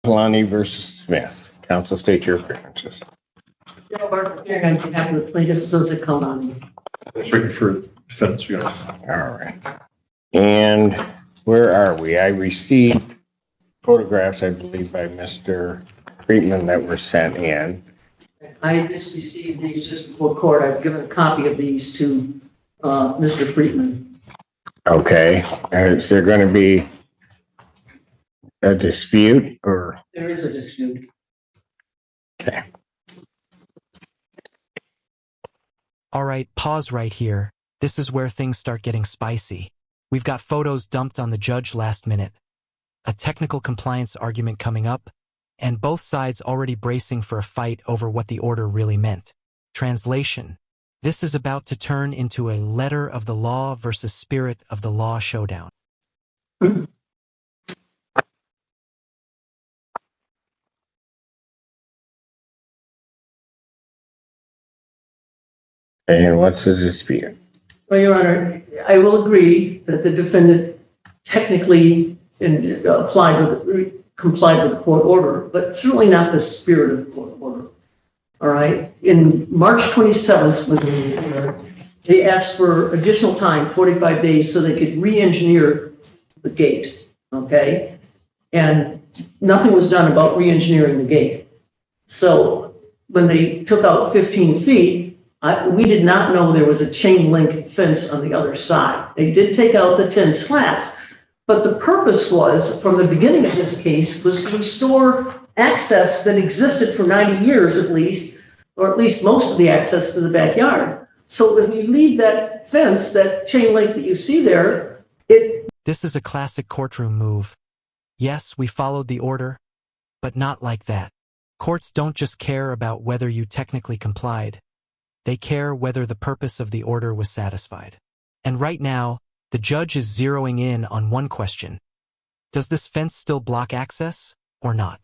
Kalani versus Smith. Counsel, state your appearances. Joe Barker, here on behalf of the plaintiff, Joseph Kalani. Speaking for defense, yes. All right. And where are we? I received photographs, I believe, by Mr. Friedman that were sent in. I just received these just before court. I've given a copy of these to Mr. Friedman. Okay. Is there going to be a dispute or? There is a dispute. Okay. All right, pause right here. This is where things start getting spicy. We've got photos dumped on the judge last minute, a technical compliance argument coming up, and both sides already bracing for a fight over what the order really meant. Translation: this is about to turn into a letter of the law versus spirit of the law showdown. And what's the dispute? Well, Your Honor, I will agree that the defendant technically complied with the court order, but certainly not the spirit of the court order. All right. In March 27th, when they asked for additional time, 45 days, so they could re-engineer the gate. Okay. And nothing was done about re-engineering the gate. So when they took out 15 feet, we did not know there was a chain link fence on the other side. They did take out the 10 slats, but the purpose was, from the beginning of this case, was to restore access that existed for 90 years at least, or at least most of the access to the backyard. So if you leave that fence, that chain link that you see there, This is a classic courtroom move. Yes, we followed the order, but not like that. Courts don't just care about whether you technically complied. They care whether the purpose of the order was satisfied. And right now, the judge is zeroing in on one question. Does this fence still block access or not?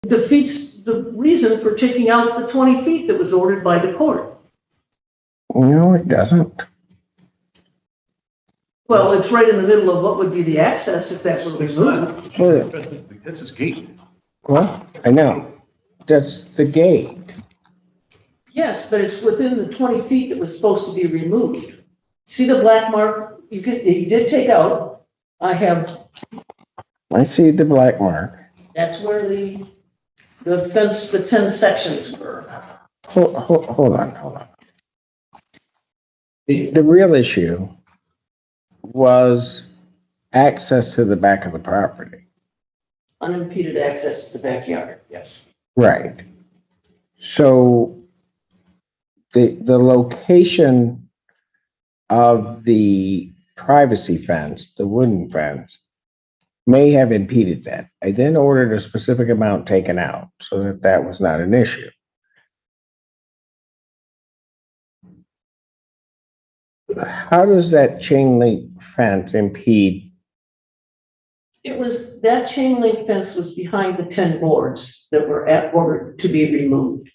defeats the reason for taking out the 20 feet that was ordered by the court. No, it doesn't. Well, it's right in the middle of what would be the access if that were removed. Well, That's his gate. well, I know. That's the gate. Yes, but it's within the 20 feet that was supposed to be removed. See the black mark he did take out? I see the black mark. that's where the fence, the 10 sections were. Hold on. The real issue was access to the back of the property. Unimpeded access to the backyard, yes. Right. So the location of the privacy fence, the wooden fence, may have impeded that. I then ordered a specific amount taken out so that that was not an issue. How does that chain link fence impede? It was, that chain link fence was behind the 10 boards that were ordered to be removed.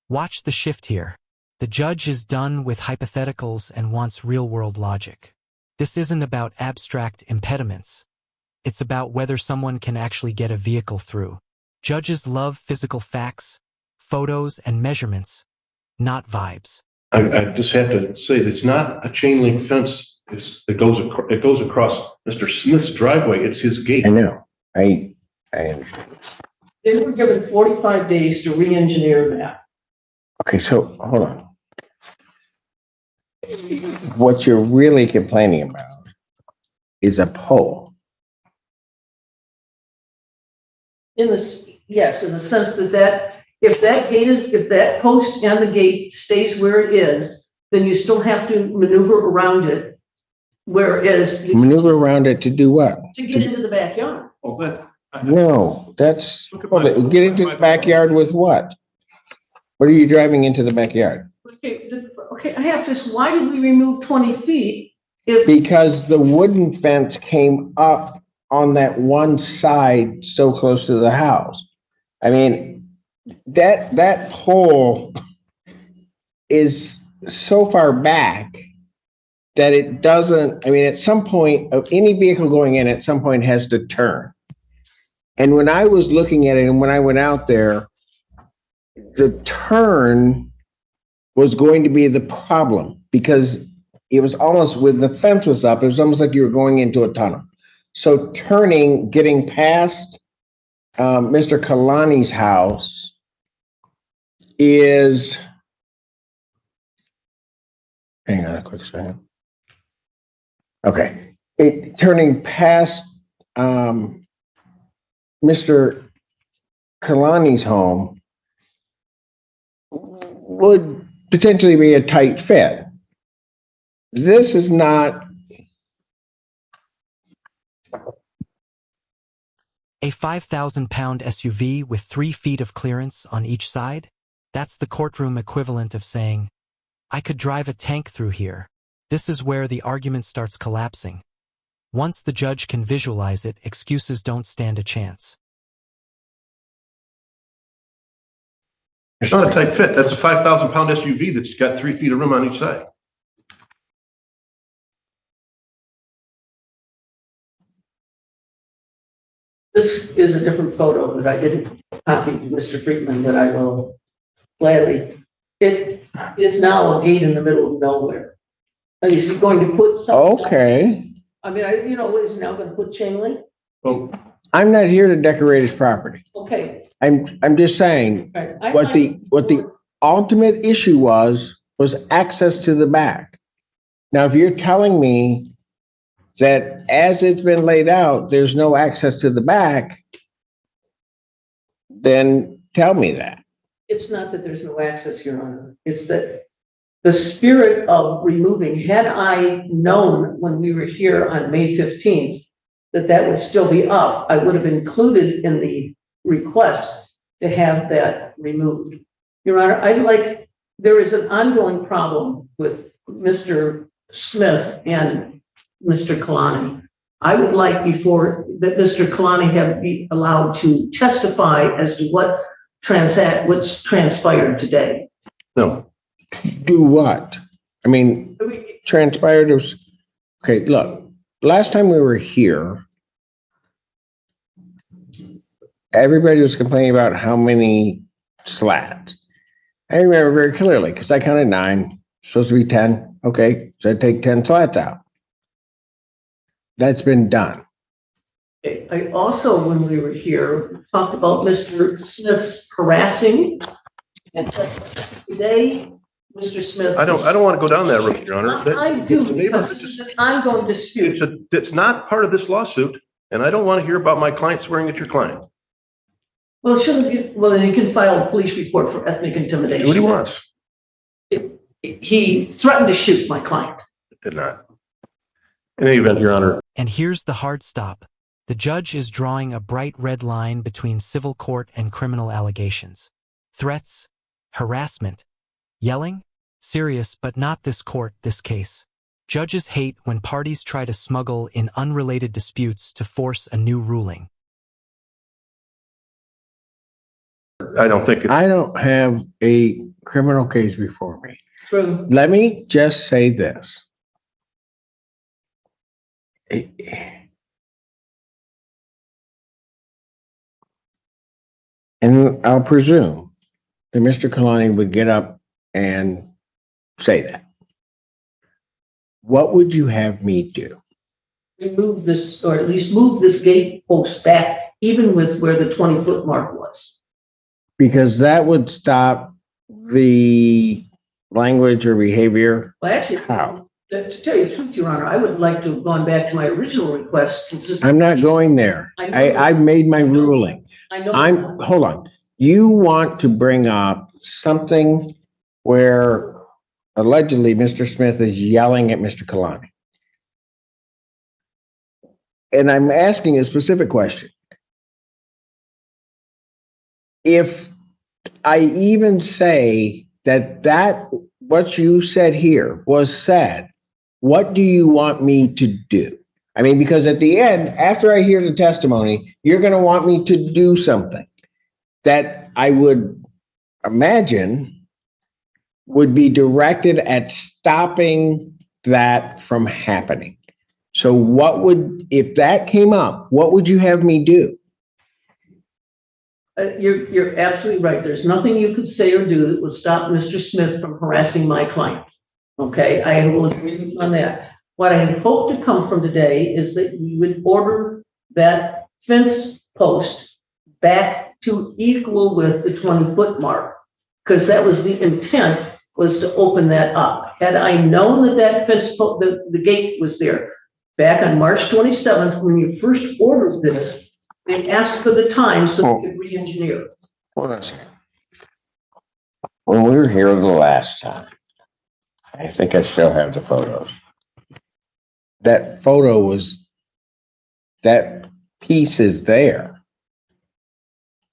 Watch the shift here. The judge is done with hypotheticals and wants real-world logic. This isn't about abstract impediments. It's about whether someone can actually get a vehicle through. Judges love physical facts, photos, and measurements, not vibes. I just have to say, it's not a chain link fence. It goes across Mr. Smith's driveway. It's his gate. I know. I understand. They were given 45 days to re-engineer that. Okay, so hold on. What you're really complaining about is a pole. Yes, in the sense that if that post and the gate stays where it is, then you still have to maneuver around it. Whereas Maneuver around it to do what? to get into the backyard. Oh, but No, that's, Look at my- get into the backyard with what? What are you driving into the backyard? Okay, I have to, why did we remove 20 feet if, Because the wooden fence came up on that one side so close to the house. I mean, that pole is so far back that it doesn't, I mean, at some point, any vehicle going in at some point has to turn. And when I was looking at it and when I went out there, the turn was going to be the problem because it was almost, when the fence was up, it was almost like you were going into a tunnel. So turning, getting past Mr. Kalani's house is, hang on a quick second. Okay, turning past Mr. Kalani's home would potentially be a tight fit. This is not. A 5,000-pound SUV with 3 feet of clearance on each side? That's the courtroom equivalent of saying, I could drive a tank through here. This is where the argument starts collapsing. Once the judge can visualize it, excuses don't stand a chance. It's not a tight fit. That's a 5,000-pound SUV that's got 3 feet of room on each side. This is a different photo that I didn't copy to Mr. Friedman, but I will gladly. It is now a gate in the middle of nowhere. And is he going to put something? Okay. I mean, is now going to put chain link? Well, I'm not here to decorate his property. Okay. I'm just saying Right. what the ultimate issue was access to the back. Now, if you're telling me that as it's been laid out, there's no access to the back, then tell me that. It's not that there's no access, Your Honor. It's that the spirit of removing, had I known when we were here on May 15th, that would still be up, I would have included in the request to have that removed. Your Honor, there is an ongoing problem with Mr. Smith and Mr. Kalani. I would like before that Mr. Kalani be allowed to testify as to what's transpired today. no. Do what? I mean, transpired was, okay, look, last time we were here, everybody was complaining about how many slats. I remember very clearly because I counted 9, supposed to be 10. Okay, so I take 10 slats out. That's been done. I also, when we were here, talked about Mr. Smith's harassing. And today, Mr. Smith. I don't want to go down that road, Your Honor. I do, because this is an ongoing dispute. It's not part of this lawsuit, and I don't want to hear about my client swearing at your client. Well, then he can file a police report for ethnic intimidation. Do what he wants. He threatened to shoot my client. Did not. In any event, Your Honor. And here's the hard stop. The judge is drawing a bright red line between civil court and criminal allegations. Threats, harassment, yelling, serious, but not this court, this case. Judges hate when parties try to smuggle in unrelated disputes to force a new ruling. I don't think I don't have a criminal case before me. True. Let me just say this. And I'll presume that Mr. Kalani would get up and say that. What would you have me do? Remove this, or at least move this gate post back, even with where the 20-foot mark was. Because that would stop the language or behavior. Well, actually, How? to tell you the truth, Your Honor, I would like to have gone back to my original request. I'm not going there. I've made my ruling. I know. Hold on. You want to bring up something where allegedly Mr. Smith is yelling at Mr. Kalani. And I'm asking a specific question. If I even say that what you said here was said, what do you want me to do? I mean, because at the end, after I hear the testimony, you're going to want me to do something that I would imagine would be directed at stopping that from happening. So what would, if that came up, what would you have me do? You're absolutely right. There's nothing you could say or do that would stop Mr. Smith from harassing my client. Okay, I will agree with you on that. What I hope to come from today is that you would order that fence post back to equal with the 20-foot mark, because that was the intent, was to open that up. Had I known that that fence, the gate was there, back on March 27th, when you first ordered this, they asked for the time so they could re-engineer. Hold on a second. When we were here the last time, I think I still have the photos. That photo was, that piece is there.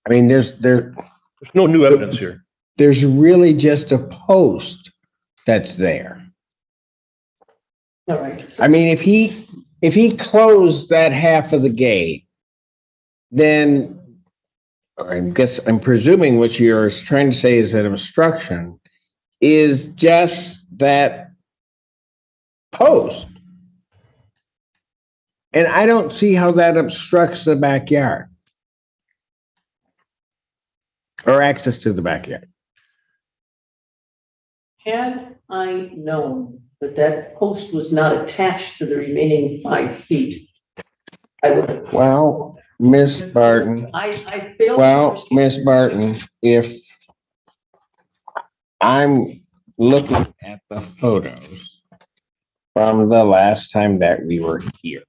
I mean, there's no new evidence here. There's really just a post that's there. All right. I mean, if he closed that half of the gate, then I guess I'm presuming what you're trying to say is that obstruction is just that post. And I don't see how that obstructs the backyard or access to the backyard. Had I known that that post was not attached to the remaining 5 feet, I would have. Well, Miss Barton. I failed. Well, Miss Barton, if I'm looking at the photos from the last time that we were here,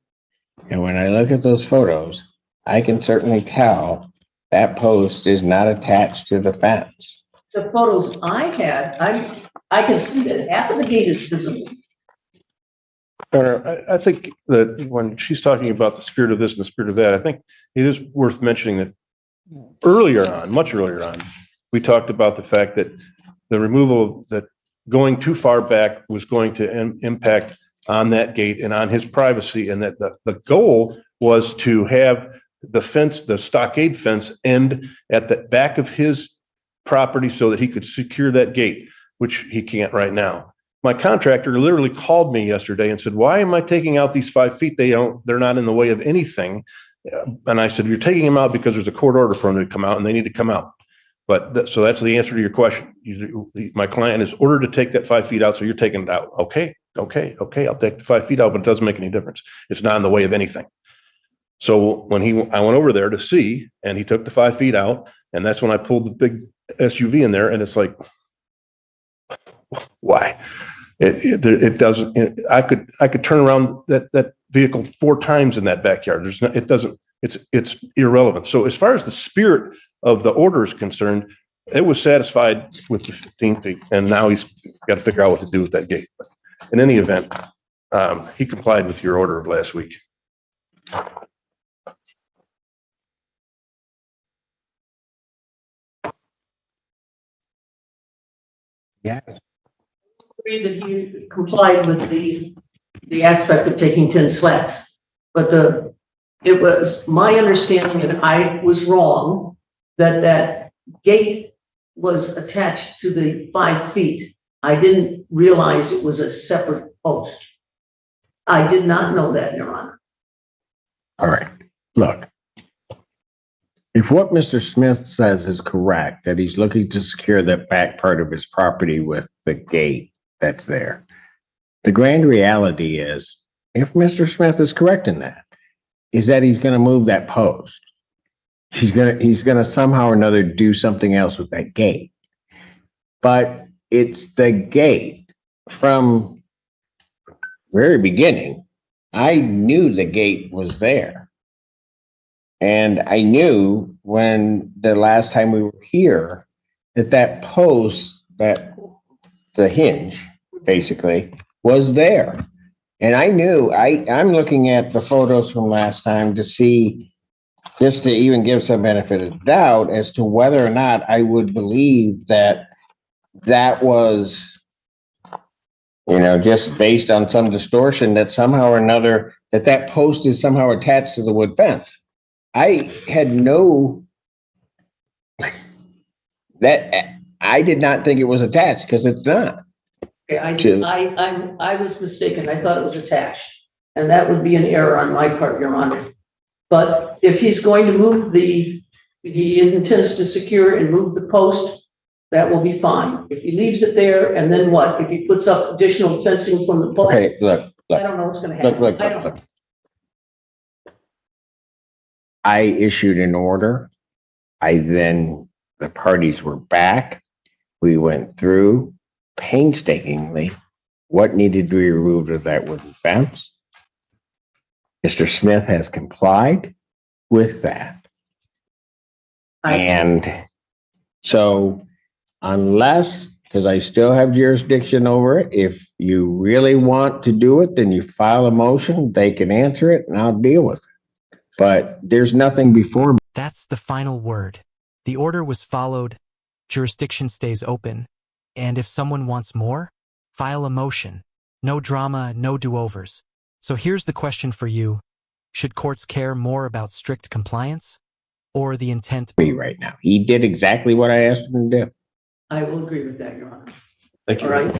and when I look at those photos, I can certainly tell that post is not attached to the fence. The photos I had, I can see that half of the gate is visible. I think that when she's talking about the spirit of this and the spirit of that, I think it is worth mentioning that earlier on, much earlier on, we talked about the fact that the removal, that going too far back was going to impact on that gate and on his privacy, and that the goal was to have the fence, the stockade fence, end at the back of his property so that he could secure that gate, which he can't right now. My contractor literally called me yesterday and said, "Why am I taking out these 5 feet? They're not in the way of anything." And I said, "You're taking them out because there's a court order for them to come out, and they need to come out." But so that's the answer to your question. My client is ordered to take that 5 feet out, so you're taking it out. Okay, I'll take the 5 feet out, but it doesn't make any difference. It's not in the way of anything. So when I went over there to see, and he took the 5 feet out, and that's when I pulled the big SUV in there, and it's like, why? It doesn't. I could turn around that vehicle 4 times in that backyard. It doesn't. It's irrelevant. So as far as the spirit of the order is concerned, it was satisfied with the 15 feet, and now he's got to figure out what to do with that gate. But in any event, he complied with your order of last week. Yeah. Agree that he complied with the aspect of taking 10 slats, but it was my understanding, and I was wrong, that gate was attached to the 5 feet. I didn't realize it was a separate post. I did not know that, Your Honor. All right, look. If what Mr. Smith says is correct, that he's looking to secure that back part of his property with the gate that's there, the grand reality is, if Mr. Smith is correct in that, is that he's going to move that post. He's going to somehow or another do something else with that gate. But it's the gate. From very beginning, I knew the gate was there. And I knew when the last time we were here that post, that the hinge basically was there. And I knew, I'm looking at the photos from last time to see, just to even give some benefit of the doubt as to whether or not I would believe that was, just based on some distortion, that somehow or another, that post is somehow attached to the wood fence. I had I did not think it was attached, because it's not. Okay, To- I was mistaken. I thought it was attached. And that would be an error on my part, Your Honor. But if he's going to move he intends to secure and move the post, that will be fine. If he leaves it there, and then what? If he puts up additional fencing from the post, Okay, look, I don't know what's gonna look, happen. look, I look, don't look. I issued an order. The parties were back. We went through painstakingly what needed to be removed of that wooden fence. Mr. Smith has complied with that. And so unless, because I still have jurisdiction over it, if you really want to do it, then you file a motion, they can answer it and I'll deal with it. But there's nothing before me. That's the final word. The order was followed, jurisdiction stays open, and if someone wants more, file a motion. No drama, no do-overs. So here's the question for you. Should courts care more about strict compliance or the intent? Right now. He did exactly what I asked him to do. I will agree with that, Your Honor. Thank you. All right.